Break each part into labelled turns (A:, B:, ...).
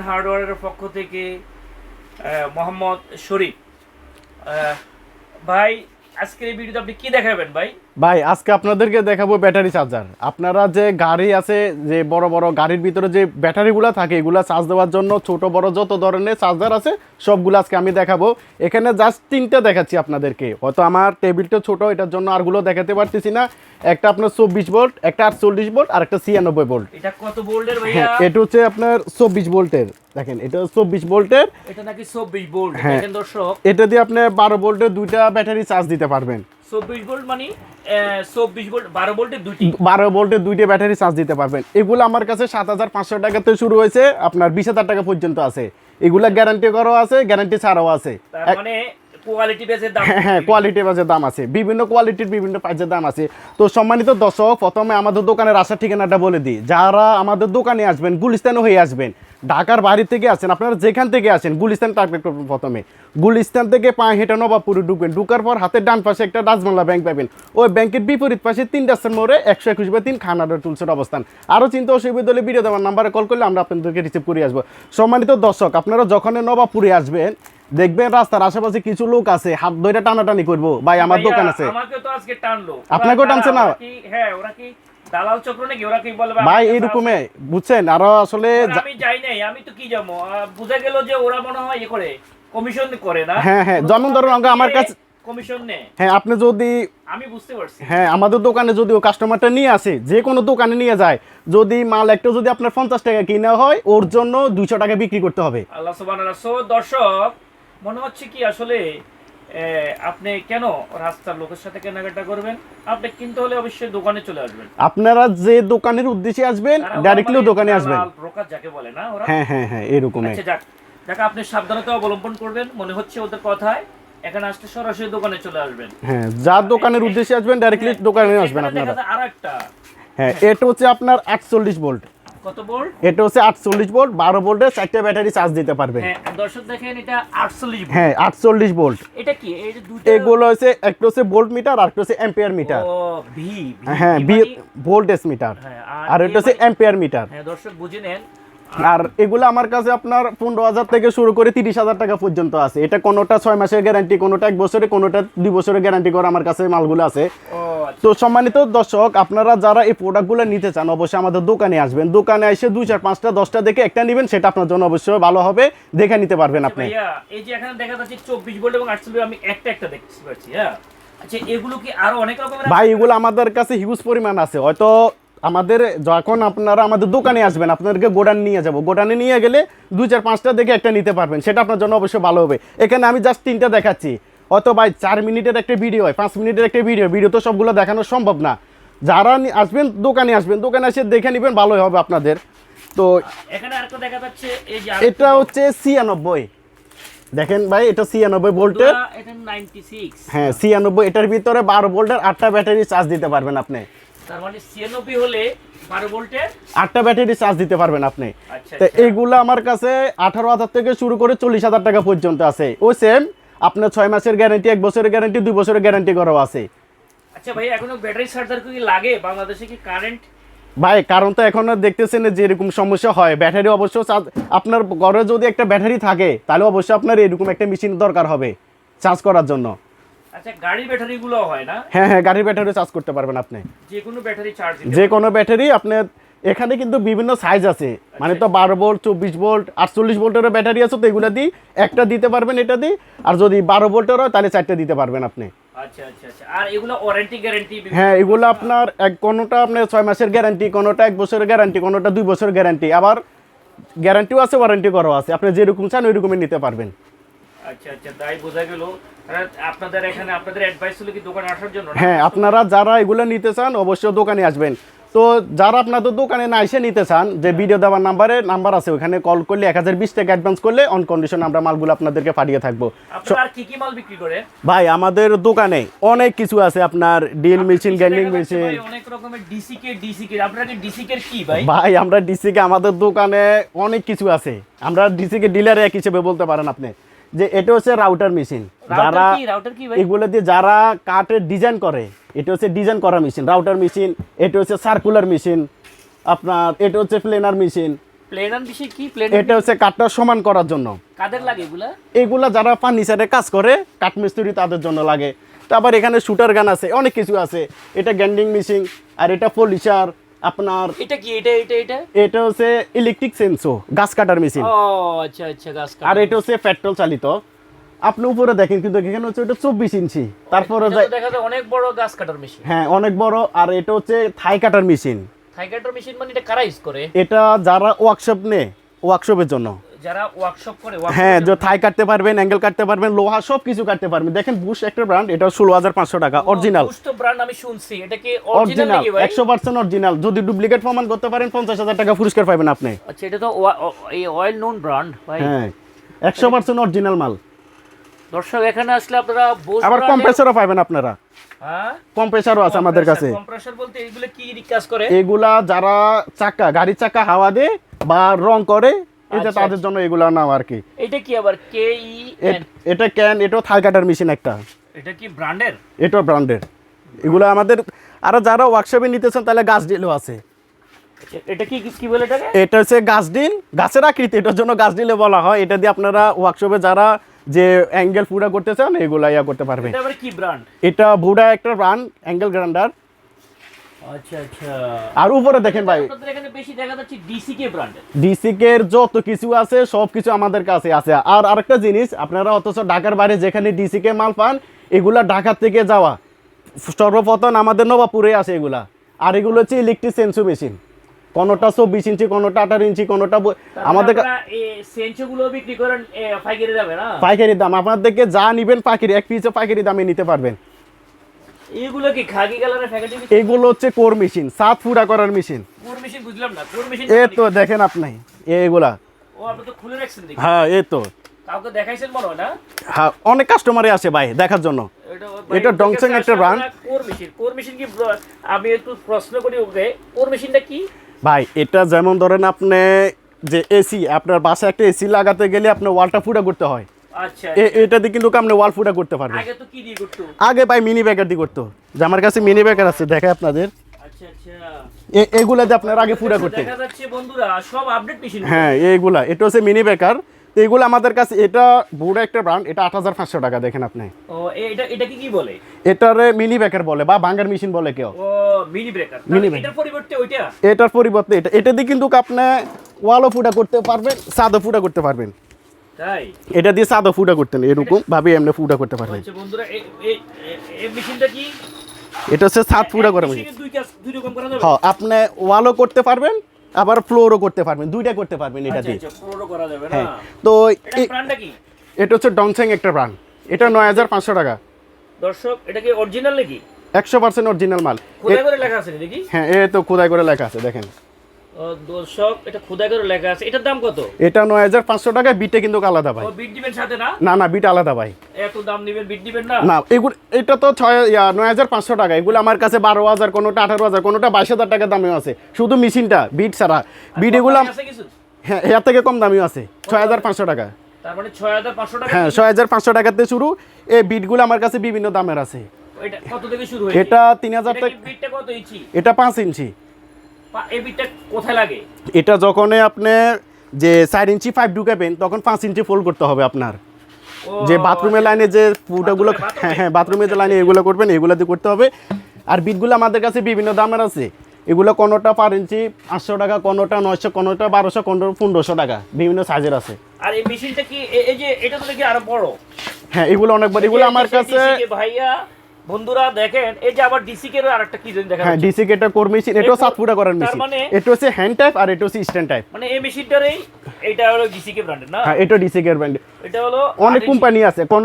A: হার্ডওয়্যারের পক্ষ থেকে মোহাম্মদ শরীফ। ভাই আজকের এই ভিডিওতে আপনি কি দেখাবেন ভাই?
B: ভাই আজকে আপনাদেরকে দেখাবো ব্যাটারি চার্জার। আপনারা যে গাড়ি আছে, যে বড় বড় গাড়ির ভিতরে যে ব্যাটারিগুলো থাকে, এগুলো চার্জ দেওয়ার জন্য ছোট বড় যত ধরনের চার্জার আছে সবগুলো আজকে আমি দেখাবো। এখানে জাস্ট তিনটা দেখাচ্ছি আপনাদেরকে, হয়তো আমার টেবিলটা ছোট, এটার জন্য আরগুলো দেখাতে পারতেছি না। একটা আপনার 24 ভোল্ট, একটা 48 ভোল্ট আর একটা 96 ভোল্ট।
A: এটা কত ভোল্টের ভাইয়া?
B: হ্যাঁ, এটা হচ্ছে আপনার 24 ভোল্টের। দেখেন এটা 24 ভোল্টের,
A: এটা নাকি 24 ভোল্ট।
B: হ্যাঁ,
A: দেখেন দর্শক,
B: এটা দিয়ে আপনি 12 ভোল্টের দুইটা ব্যাটারি চার্জ দিতে পারবেন।
A: 24 ভোল্ট মানে 24 ভোল্ট 12 ভোল্টের দুইটি,
B: 12 ভোল্টের দুইটা ব্যাটারি চার্জ দিতে পারবেন। এগুলো আমার কাছে 7,500 টাকা থেকে শুরু হয়েছে, আপনার 20,000 টাকা পর্যন্ত আছে। এগুলা গ্যারান্টি করাও আছে, গ্যারান্টি ছাড়াও আছে।
A: তার মানে কোয়ালিটি বেজে দাম।
B: হ্যাঁ, কোয়ালিটি বাজে দাম আছে, বিভিন্ন কোয়ালিটির বিভিন্ন প্রাইসের দাম আছে। তো সম্মানিত দর্শক, প্রথমে আমাদের দোকানের আসার ঠিকানাটা বলে দিই। যারা আমাদের দোকানে আসবেন, গুলিস্তান হয়ে আসবেন, ঢাকার বাড়ি থেকে আসেন, আপনারা যেখান থেকে আসেন, গুলিস্তান টার্গেট করবেন। প্রথমে গুলিস্তান থেকে পায়ে হেঁটে নবাবপুরে ঢুকবেন। ঢুকার পর হাতের ডান পাশে একটা রাজবাংলা ব্যাংক পাবেন। ওই ব্যাংকের বিপরীত পাশে 3 রাস্তার মোড়ে 121/3 খানাডা টুলসের অবস্থান। আরও চিন্তা অসুবিধা হলে ভিডিও দেওয়ার নাম্বারে কল করলে আমরা আপনাদেরকে রিসিভ করে আসবো। সম্মানিত দর্শক, আপনারা যখন নবাবপুরে আসবেন, দেখবেন রাস্তার আশেপাশে কিছু লোক আছে, হাত ধরে টানাটানি করবো, ভাই আমার দোকান আছে।
A: আমাকে তো আজকে টানলো।
B: আপনাকেও টানছে না?
A: হ্যাঁ, ওরা কি দালাল চক্র নাকি? ওরা কি বলবে
B: ভাই এরকমই বুঝছেন। আরো আসলে
A: আমি যাই নাই, আমি তো কি যাবো। বুঝা গেল যে ওরা মনে হয় ইয়ে করে, কমিশন করে না।
B: হ্যাঁ হ্যাঁ, যেমন ধরুন আমার কাছে
A: কমিশন নেয়।
B: হ্যাঁ, আপনি যদি,
A: আমি বুঝতে পারছি।
B: হ্যাঁ, আমাদের দোকানে যদি ও কাস্টমারটা নিয়ে আসে, যে কোনো দোকানে নিয়ে যায়, যদি মাল একটা যদি আপনার 50 টাকা কিনা হয়, ওর জন্য 200 টাকা বিক্রি করতে হবে।
A: আল্লাহ সুবহানাল্লাহ। সো দর্শক, মনে হচ্ছে কি আসলে আপনি কেন রাস্তার লোকের সাথে কেনাকাটা করবেন? আপনি কিনতে হলে অবশ্যই দোকানে চলে আসবেন।
B: আপনারা যে দোকানের উদ্দেশ্যে আসবেন, ডাইরেক্টলি দোকানে আসবেন।
A: ব্রোকার যাকে বলে না ওরা।
B: হ্যাঁ হ্যাঁ হ্যাঁ, এরকমই।
A: আচ্ছা, যাক আপনি সাবধানতা অবলম্বন করবেন। মনে হচ্ছে ওদের কথায় এখানে আসতে সরাসরি দোকানে চলে আসবেন।
B: হ্যাঁ, যার দোকানের উদ্দেশ্যে আসবেন, ডাইরেক্টলি দোকানে আসবেন আপনারা।
A: আরেকটা,
B: হ্যাঁ, এটা হচ্ছে আপনার 48 ভোল্ট।
A: কত ভোল্ট?
B: এটা হচ্ছে 48 ভোল্ট, 12 ভোল্টের 4টা ব্যাটারি চার্জ দিতে পারবেন।
A: হ্যাঁ দর্শক দেখেন, এটা 48 ভোল্ট।
B: হ্যাঁ, 48 ভোল্ট।
A: এটা কি? এই যে দুটো,
B: এগুলো হচ্ছে একটা হচ্ছে ভোল্ট মিটার আর একটা হচ্ছে অ্যাম্পিয়ার মিটার।
A: ও ভি,
B: হ্যাঁ, ভোল্টেজ মিটার। আর এটা হচ্ছে অ্যাম্পিয়ার মিটার।
A: হ্যাঁ দর্শক বুঝে নেন।
B: আর এগুলো আমার কাছে আপনার 15,000 থেকে শুরু করে 30,000 টাকা পর্যন্ত আছে। এটা কোনোটা 6 মাসের গ্যারান্টি, কোনোটা 1 বছরে, কোনোটা 2 বছরের গ্যারান্টি করা আমার কাছে মালগুলো আছে। তো সম্মানিত দর্শক, আপনারা যারা এই প্রোডাক্টগুলো নিতে চান, অবশ্যই আমাদের দোকানে আসবেন। দোকানে এসে 2, 4, 5টা 10টা দেখে একটা নেবেন, সেটা আপনার জন্য অবশ্যই ভালো হবে, দেখে নিতে পারবেন আপনি।
A: ভাইয়া এই যে এখানে দেখা যাচ্ছে 24 ভোল্ট এবং 48 ভোল্ট, আমি একটা দেখতে পাচ্ছি। হ্যাঁ, আচ্ছা এগুলো কি আরো অনেক রকমের?
B: ভাই এগুলো আমাদের কাছে হিউজ পরিমাণ আছে। হয়তো আমাদের যখন আপনারা আমাদের দোকানে আসবেন, আপনাদেরকে গোডাউন নিয়ে যাব। গোডাউনে নিয়ে গেলে 2, 4, 5টা দেখে একটা নিতে পারবেন, সেটা আপনার জন্য অবশ্যই ভালো হবে। এখানে আমি জাস্ট 3টা দেখাচ্ছি। হয়তো ভাই 4 মিনিটের একটা ভিডিও হয়, 5 মিনিটের একটা ভিডিও তো সবগুলো দেখানো সম্ভব না। যারা আসবেন, দোকানে আসবেন, দোকানে এসে দেখে নেবেন, ভালোই হবে আপনাদের। তো
A: এখানে আরেকটা দেখা যাচ্ছে, এই যে
B: এটা হচ্ছে 96। দেখেন ভাই, এটা 96 ভোল্টের।
A: এটা 96।
B: হ্যাঁ, 96। এটার ভিতরে 12 ভোল্টের 8টা ব্যাটারি চার্জ দিতে পারবেন আপনি।
A: তার মানে 96 হলে 12 ভোল্টের
B: 8টা ব্যাটারি চার্জ দিতে পারবেন আপনি।
A: আচ্ছা,
B: তো এইগুলো আমার কাছে 18,000 থেকে শুরু করে 40,000 টাকা পর্যন্ত আছে। ও সেম আপনার 6 মাসের গ্যারান্টি, 1 বছরের গ্যারান্টি, 2 বছরের গ্যারান্টি করাও আছে।
A: আচ্ছা ভাই, এখনো ব্যাটারি চার্জার কি লাগে বাংলাদেশে? কি কারেন্ট?
B: ভাই কারণ তো এখন দেখতেছেন যে এরকম সমস্যা হয়, ব্যাটারি অবশ্য আপনার ঘরে যদি একটা ব্যাটারি থাকে, তাহলে অবশ্যই আপনার এরকম একটা মেশিন দরকার হবে চার্জ করার জন্য।
A: আচ্ছা, গাড়ির ব্যাটারি গুলো হয় না?
B: হ্যাঁ হ্যাঁ, গাড়ির ব্যাটারি চার্জ করতে পারবেন আপনি।
A: যে কোনো ব্যাটারি চার্জ দিতে?
B: যে কোনো ব্যাটারি আপনার এখানে কিন্তু বিভিন্ন সাইজ আছে, মানে তো 12 ভোল্ট, 24 ভোল্ট, 48 ভোল্টেরও ব্যাটারি আছে। তো এগুলো দিয়ে একটা দিতে পারবেন, এটা দিয়ে। আর যদি 12 ভোল্টের হয়, তাহলে 4টা দিতে পারবেন আপনি।
A: আচ্ছা আচ্ছা আচ্ছা। আর এগুলো ওয়ারেন্টি গ্যারান্টি?
B: হ্যাঁ, এগুলো আপনার কোনোটা আপনার 6 মাসের গ্যারান্টি, কোনোটা 1 বছরের গ্যারান্টি, কোনোটা 2 বছরের গ্যারান্টি, আবার গ্যারান্টিও আছে, ওয়ারেন্টি করাও আছে। আপনি যেরকম চান ওইরকমই নিতে পারবেন।
A: আচ্ছা আচ্ছা, তাই বোঝা গেল। আপনাদের এখানে আপনাদের অ্যাডভাইস হলো কি দোকানে আসার জন্য?
B: হ্যাঁ, আপনারা যারা এগুলো নিতে চান অবশ্যই দোকানে আসবেন। তো যারা আপনাদের দোকানে না এসে নিতে চান, যে ভিডিও দেওয়ার নাম্বার আছে, ওখানে কল করলে 1020 টাকা অ্যাডভান্স করলে অন কন্ডিশন আমরা মালগুলো আপনাদেরকে পাঠিয়ে থাকবো।
A: আপনারা আর কি মাল বিক্রি করে?
B: ভাই আমাদের দোকানে অনেক কিছু আছে, আপনার ড্রিল মেশিন, গ্রাইন্ডিং মেশিন,
A: অনেক রকমের ডিসিকে। আপনারা কি ডিসিকে কি ভাই?
B: ভাই আমরা ডিসিকে, আমাদের দোকানে অনেক কিছু আছে। আমরা ডিসিকে ডিলার এক হিসেবে বলতে পারেন আপনি। যে এটা হচ্ছে রাউটার মেশিন, যারা এগুলো দিয়ে যারা কাঠের ডিজাইন করে, এটা হচ্ছে ডিজাইন করা মেশিন রাউটার মেশিন। এটা হচ্ছে সার্কুলার মেশিন আপনার, এটা হচ্ছে প্লেনার মেশিন।
A: প্লেনার বিষয় কি প্লেন?
B: এটা হচ্ছে কাঠটা সমান করার জন্য।
A: কাদের লাগে এগুলা?
B: এগুলা যারা ফার্নিচারে কাজ করে কাঠমিস্ত্রি তাদের জন্য লাগে। তারপর এখানে শুটার গান আছে, অনেক কিছু আছে। এটা গ্যান্ডিং মেশিন, আর এটা পলিশার আপনার।
A: এটা কি? এটা
B: এটা হচ্ছে ইলেকট্রিক সেন্সো, গাছ কাটার মেশিন।
A: ও আচ্ছা আচ্ছা, গাছ কাটা।
B: আর এটা হচ্ছে পেট্রোল চালিত। আপনি উপরে দেখেন কিন্তু এখানে হচ্ছে এটা 24 ইঞ্চি। তারপরে
A: এটা তো দেখা যায় অনেক বড় গাছ কাটার মেশিন।
B: হ্যাঁ অনেক বড়। আর এটা হচ্ছে থাই কাটার মেশিন।
A: থাই কাটার মেশিন মানে এটা কারা ইউজ করে?
B: এটা যারা ওয়ার্কশপ নেয়, ওয়ার্কশপের জন্য।
A: যারা ওয়ার্কশপ করে,
B: হ্যাঁ, যে থাই কাটতে পারবেন, অ্যাঙ্গেল কাটতে পারবেন, লোহা সব কিছু কাটতে পারবেন। দেখেন বুশ একটা ব্র্যান্ড, এটা 16,500 টাকা অরিজিনাল।
A: বুশ তো ব্র্যান্ড আমি শুনছি, এটা কি অরিজিনাল
B: অরিজিনাল
A: নাকি ভাই?
B: 100% অরিজিনাল। যদি ডুপ্লিকেট প্রমাণ করতে পারেন 50,000 টাকা পুরস্কার পাবেন আপনি।
A: আচ্ছা, এটা তো এই অয়েল নোন ব্র্যান্ড ভাই।
B: হ্যাঁ 100% অরিজিনাল মাল।
A: দর্শক এখানে আসলে আপনারা বুশ
B: আবার কম্প্রেসরও পাবেন আপনারা।
A: হ্যাঁ,
B: কম্প্রেসরও আছে আমাদের কাছে।
A: কম্প্রেসর বলতে এগুলো কি কাজ করে?
B: এগুলা যারা চাকা, গাড়ির চাকা হাওয়া দেয় বা রং করে, এটা
A: আচ্ছা,
B: তাদের জন্য এগুলা নাম আর কি।
A: এটা কি আবার কে ই এন?
B: এটা ক্যান, এটাও থাই কাটার মেশিন একটা।
A: এটা কি ব্র্যান্ডের?
B: এটাও ব্র্যান্ডের। এগুলো আমাদের। আর যারা ওয়ার্কশপে নিতেছেন তাহলে গাছ ডিলও আছে।
A: এটা কি কি বলে এটাকে?
B: এটা হচ্ছে গাছ ডিল, গাছের আকৃতি, এটার জন্য গাছ ডিলে বলা হয়। এটা দিয়ে আপনারা ওয়ার্কশপে যারা যে অ্যাঙ্গেল পুরা করতে চান এগুলা ইয়া করতে পারবেন।
A: এটা আবার কি ব্র্যান্ড?
B: এটা বুড়া একটা ব্র্যান্ড, অ্যাঙ্গেল গ্রাইন্ডার।
A: আচ্ছা আচ্ছা।
B: আর উপরে দেখেন ভাই,
A: আপনাদের এখানে বেশি দেখা যাচ্ছে ডিসিকে ব্র্যান্ডের।
B: ডিসিকে এর যত কিছু আছে সব কিছু আমাদের কাছে আছে। আর আরেকটা জিনিস, আপনারা অথচ ঢাকার বাইরে যেখানে ডিসিকে মাল পান, এগুলা ঢাকা থেকে যাওয়া সর্বপ্রথম আমাদের নবাবপুরে আসে এগুলা। আর এগুলো হচ্ছে ইলেকট্রিক সেন্সো মেশিন, কোনোটা 24 ইঞ্চি, কোনোটা 18 ইঞ্চি, কোনোটা আমাদের
A: এই সেন্সগুলো বিক্রি করেন পাইকারি দামে না?
B: পাইকারি দাম। আপনাদেরকে যা নিবেন পাইকারি, এক পিসে পাইকারি দামে নিতে পারবেন।
A: এগুলো কি খাকি কালারের প্যাকেটিং?
B: এগুলো হচ্ছে কোর মেশিন, সাত ফুটা করার মেশিন।
A: কোর মেশিন বুঝলাম না, কোর মেশিন
B: এই তো দেখেন আপনি এগুলা।
A: ও আপনি তো খুলে রাখছেন দেখি।
B: হ্যাঁ এই তো।
A: কাউকে দেখাইছেন মনে হয় না?
B: হ্যাঁ অনেক কাস্টমারই আসে ভাই দেখার জন্য। এটা ডংসেং একটা ব্র্যান্ড।
A: কোর মেশিন কি? আমি একটু প্রশ্ন করি ওকে, কোর মেশিনটা কি
B: ভাই? এটা যেমন ধরেন আপনি যে এসি, আপনার বাসায় একটা এসি লাগাতে গেলে আপনার ওয়ালটা ফুটা করতে হয়।
A: আচ্ছা,
B: এটাতে কিন্তু আপনি ওয়াল ফুটা করতে পারবেন।
A: আগে তো কি দিয়ে করতো?
B: আগে ভাই মিনি ব্যাকার দিয়ে করতো। যে আমার কাছে মিনি ব্যাকার আছে, দেখাই আপনাদের।
A: আচ্ছা আচ্ছা,
B: এগুলাতে আপনার আগে ফুটা করতে।
A: দেখা যাচ্ছে বন্ধুরা সব আপডেট মেশিন।
B: হ্যাঁ এইগুলা, এটা হচ্ছে মিনি বেকার। তো এগুলো আমাদের কাছে, এটা বুড়া একটা ব্র্যান্ড, এটা 8,500 টাকা। দেখেন আপনি।
A: ও এটা কি বলে?
B: এটারে মিনি বেকার বলে বা ভাঙ্গার মেশিন বলে কেউ।
A: ও মিনি ব্রেকার।
B: Mini breaker.
A: এটার পরিবর্তে ওইটা?
B: এটার পরিবর্তে এটা দিয়ে কিন্তু আপনি ওয়ালও ফুটা করতে পারবেন, ছাদও ফুটা করতে পারবেন।
A: তাই
B: এটা দিয়ে ছাদও ফুটা করতেন, এরকম ভাবে এমনি ফুটা করতে পারবেন।
A: আচ্ছা বন্ধুরা, এই মেশিনটা কি?
B: এটা হচ্ছে ছাদ ফুটা করা মেশিন।
A: দুই রকম করা যাবে?
B: হ্যাঁ, আপনি ওয়ালও করতে পারবেন, আবার ফ্লোরও করতে পারবেন, দুইটা করতে পারবেন এটা দিয়ে।
A: আচ্ছা, পুরো করা যাবে না?
B: হ্যাঁ। তো
A: এটা ব্র্যান্ডটা কি?
B: এটা হচ্ছে ডংসেং একটা ব্র্যান্ড। এটা 9,500 টাকা।
A: দর্শক এটা কি অরিজিনাল নাকি?
B: 100% অরিজিনাল মাল।
A: খোদাই করে লেখা আছে নাকি?
B: হ্যাঁ এই তো খোদাই করে লেখা আছে দেখেন।
A: দর্শক এটা খোদাই করে লেখা আছে। এটার দাম কত?
B: এটা 9,500 টাকা। বিটে কিন্তু আলাদা ভাই।
A: ও বিট দিবেন সাথে না?
B: না না, বিট আলাদা ভাই।
A: এত দাম দিবেন, বিট দিবেন না?
B: না এগুলো, এটা তো 9,500 টাকা। এগুলো আমার কাছে 12,000, কোনোটা 18,000, কোনোটা 22,000 টাকা দামেও আছে, শুধু মেশিনটা বিট ছাড়া। বিট এগুলো
A: আছে কিছু?
B: হ্যাঁ এর থেকে কম দামিও আছে, 6,500 টাকা।
A: তার মানে 6,500 টাকা?
B: হ্যাঁ 6,500 টাকাতে শুরু। এই বিটগুলো আমার কাছে বিভিন্ন দামের আছে।
A: এটা কত থেকে শুরু হয়েছে?
B: এটা 3,000 টাকা।
A: বিটটা কত ইঞ্চি?
B: এটা 5 ইঞ্চি।
A: এই বিটটা কোথায় লাগে?
B: এটা যখন আপনি যে 4 ইঞ্চি পাইপ ঢুকাবেন তখন 5 ইঞ্চি ফোল্ড করতে হবে আপনার।
A: ও,
B: যে বাথরুমের লাইনে যে ফুটাগুলো, হ্যাঁ হ্যাঁ বাথরুমের যে লাইনে এগুলো করবেন, এগুলো দিয়ে করতে হবে। আর বিটগুলো আমাদের কাছে বিভিন্ন দামের আছে। এগুলো কোনোটা পার ইঞ্চি 800 টাকা, কোনোটা 900, কোনোটা 1200, কোনোটা 1500 টাকা, বিভিন্ন সাইজের আছে।
A: আর এই মেশিনটা কি এই যে এটা তো দেখি আরো বড়?
B: হ্যাঁ এগুলো অনেক বড়। এগুলো আমার কাছে
A: ভাইয়া বন্ধুরা দেখেন, এই যে আবার ডিসি কে আরেকটা কি জানি দেখা
B: হ্যাঁ
A: যাচ্ছে।
B: ডিসি কেটা কোর মেশিন, এটাও 7 ফুটা করার মেশিন। এটা হচ্ছে হ্যান্ড টাইপ আর এটা হচ্ছে স্ট্যান্ড টাইপ।
A: মানে এই মেশিনটারই এটা হলো ডিসি কে ব্র্যান্ডের না?
B: হ্যাঁ এটা ডিসি কের ব্র্যান্ড।
A: এটা হলো
B: অনেক কোম্পানি আছে। কোন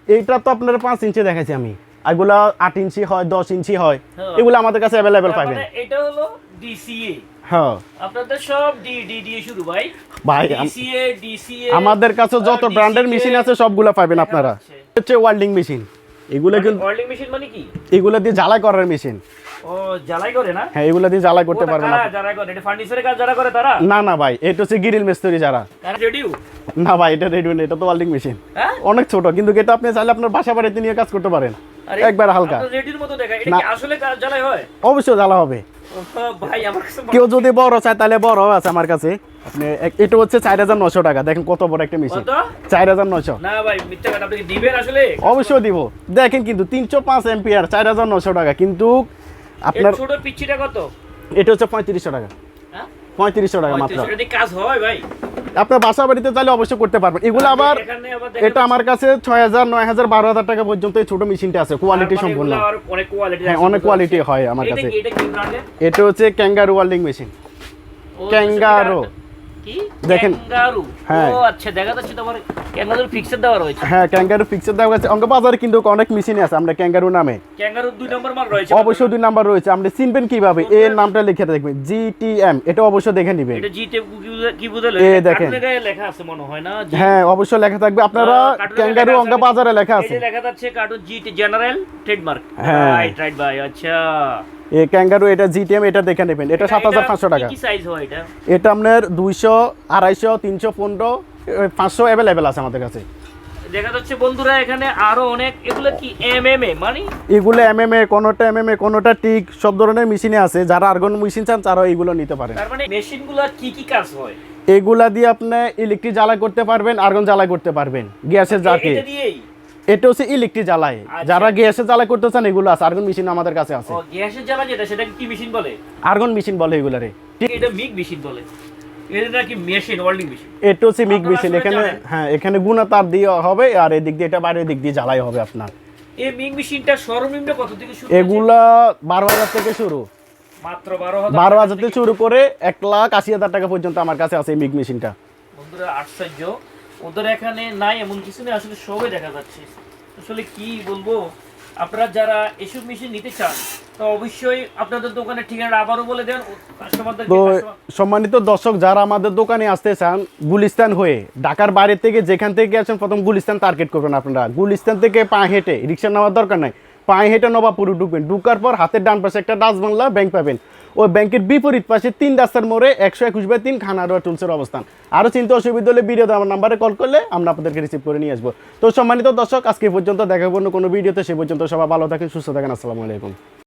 B: এইটা তো আপনার 5 ইঞ্চি দেখাইছি আমি, এগুলা 8 ইঞ্চি হয়, 10 ইঞ্চি হয়। এগুলো আমাদের কাছে अवेलेबल পাবেন।
A: মানে এটা হলো ডিসিএ।
B: হ্যাঁ
A: আপনাদের সব ডি দিয়ে শুরু ভাই।
B: ভাই
A: ডিসিএ
B: আমাদের কাছে যত ব্র্যান্ডের মেশিন আছে সবগুলা পাবেন আপনারা। হচ্ছে ওয়েল্ডিং মেশিন। এগুলো কিন্তু
A: ওয়েল্ডিং মেশিন মানে কি?
B: এগুলো দিয়ে ঝালাই করার মেশিন।
A: ও জ্বালাই করে না?
B: হ্যাঁ এগুলো দিয়ে ঝালাই করতে পারবেন
A: না? জ্বালাই করে এটা ফার্নিচারের কাজ যারা করে তারা?
B: না না ভাই, এটা হচ্ছে গ্রিল মিস্ত্রি যারা।
A: রেডিও
B: না ভাই এটা রেডিও না, এটা তো ওয়েল্ডিং মেশিন।
A: হ্যাঁ
B: অনেক ছোট, কিন্তু এটা আপনি চাইলে আপনার বাসা বাড়িতে নিয়ে কাজ করতে পারেন।
A: আরে
B: একবার হালকা।
A: রেডিওর মতো দেখা, এটা কি আসলে জ্বালাই হয়?
B: অবশ্যই জ্বালা হবে।
A: ভাই আমার কাছে
B: কেউ যদি বড় চায় তাহলে বড় আছে আমার কাছে। আপনি এটা হচ্ছে 4900 টাকা, দেখেন কত বড় একটা মেশিন।
A: কত?
B: 4900।
A: না ভাই মিথ্যা কথা, আপনি কি দিবেন আসলে?
B: অবশ্যই দিব, দেখেন কিন্তু 305 এম্পিয়ার 4900 টাকা, কিন্তু আপনার
A: এর ছোট পিচ্ছিটা কত?
B: এটা হচ্ছে 3500 টাকা।
A: হ্যাঁ
B: 3500 টাকা মাত্র।
A: এটা দিয়ে কাজ হয় ভাই?
B: আপনার বাসা বাড়িতে চাইলে অবশ্যই করতে পারবেন এগুলো। আবার
A: এখানে আবার
B: এটা আমার কাছে 6000 9000 12000 টাকা পর্যন্ত এই ছোট মেশিনটা আছে, কোয়ালিটি সম্পূর্ণ।
A: অনেক কোয়ালিটি,
B: হ্যাঁ অনেক কোয়ালিটি হয় আমার কাছে।
A: এটা কি ব্র্যান্ডের?
B: এটা হচ্ছে ক্যাঙ্গারু ওয়েল্ডিং মেশিন।
A: ও,
B: ক্যাঙ্গারু।
A: কি
B: দেখেন।
A: ক্যাঙ্গারু?
B: হ্যাঁ।
A: ও আচ্ছা, দেখা যাচ্ছে তোমার ক্যাঙ্গারুর ফিক্সার দেওয়া রয়েছে।
B: হ্যাঁ ক্যাঙ্গারু ফিক্সার দেওয়া আছে। অঙ্ক বাজারে কিন্তু অনেক মেশিন আছে আমরা ক্যাঙ্গারু নামে।
A: ক্যাঙ্গারুর 2 নম্বর মাল রয়েছে।
B: অবশ্যই 2 নাম্বার রয়েছে। আপনি চিনবেন কিভাবে? এর নামটা লিখে দেখবেন GTM, এটা অবশ্যই দেখে নেবেন।
A: এটা জিতে কি বুঝালো?
B: এ দেখেন।
A: কার্টুনে গায়ে লেখা আছে মনে হয় না?
B: হ্যাঁ অবশ্যই লেখা থাকবে। আপনারা
A: কার্টুনে
B: ক্যাঙ্গারু
A: লেখা
B: অঙ্ক
A: আছে।
B: বাজারে লেখা
A: এই
B: আছে।
A: যে লেখা যাচ্ছে কার্টুন জিটি জেনারেল ট্রেডমার্ক।
B: হ্যাঁ।
A: রাইট ভাই, আচ্ছা।
B: এই ক্যাঙ্গারু এটা GTM, এটা দেখে নেবেন। এটা 7500 টাকা।
A: কি সাইজ হয় এটা?
B: এটা আপনার 200 250 315 500 अवेलेबल আছে আমাদের কাছে।
A: দেখা যাচ্ছে বন্ধুরা এখানে আরো অনেক, এগুলো কি এমএমএ মানে?
B: এগুলো MMA, কোনোটা MMA, কোনোটা টিক, সব ধরনের মেশিনে আছে। যারা আর্গন মেশিন চান তারা এগুলো নিতে পারেন।
A: তার মানে মেশিনগুলো কি কি কাজ হয়?
B: এগুলা দিয়ে আপনি ইলেকট্রিক জ্বালাই করতে পারবেন, আর্গন জ্বালাই করতে পারবেন, গ্যাসের জাকে।
A: এটা দিয়েই?
B: এটা হচ্ছে ইলেকট্রিক জ্বালাই।
A: আচ্ছা।
B: যারা গ্যাসের জ্বালাই করতে চান এগুলো আছে। আর্গন মেশিন আমাদের কাছে আছে।
A: ও গ্যাসের জ্বালা যেটা, সেটাকে কি মেশিন বলে?
B: আর্গন মেশিন বলে এগুলারে।
A: এটা মিগ মেশিন বলে। এটা কি মেশিন, ওয়েল্ডিং মেশিন?
B: এটা হচ্ছে মিগ
A: আপনারা
B: মেশিন।
A: আসলে
B: এখানে
A: জানেন?
B: হ্যাঁ এখানে গুণা তার দিয়ে হবে, আর এদিক দিয়ে এটা বাইরের দিক দিয়ে জ্বালাই হবে আপনার।
A: এই মিগ মেশিনটা সর্বনিম্ন কত থেকে শুরু?
B: এগুলা 12000 থেকে শুরু।
A: মাত্র 12000।
B: 12000 থেকে শুরু করে 1,80,000 টাকা পর্যন্ত আমার কাছে আছে এই মিগ মেশিনটা।
A: বন্ধুরা আশ্চর্য, ওদের এখানে নাই এমন কিছু নেই, আসলে সবই দেখা যাচ্ছে। আসলে কি বলবো, আপনারা যারা এসব মেশিন নিতে চান তো অবশ্যই আপনাদের দোকানের ঠিকানা আবারও বলে দেন কাস্টমারদেরকে।
B: তো সম্মানিত দর্শক, যারা আমাদের দোকানে আসতে চান গুলিস্তান হয়ে, ঢাকার বাইরে থেকে যেখান থেকে আসেন প্রথম গুলিস্তান টার্গেট করবেন আপনারা। গুলিস্তান থেকে পা হেঁটে, রিক্সা নেওয়ার দরকার নাই, পায়ে হেঁটে নবাবপুরে ঢুকবেন। ঢুকার পর হাতের ডান পাশে একটা ডাচ বাংলা ব্যাংক পাবেন। ওই ব্যাংকের বিপরীত পাশে 3 রাস্তার মোড়ে 121/3 খানারোয়া টুলসের অবস্থান। আরও চিন্তা অসুবিধা হলে ভিডিও আমার নাম্বারে কল করলে আমরা আপনাদেরকে রিসিভ করে নিয়ে আসবো। তো সম্মানিত দর্শক, আজকে পর্যন্ত দেখা করবো কোনো ভিডিওতে। সে পর্যন্ত সবাই ভালো থাকেন, সুস্থ থাকেন। আসসালামু আলাইকুম।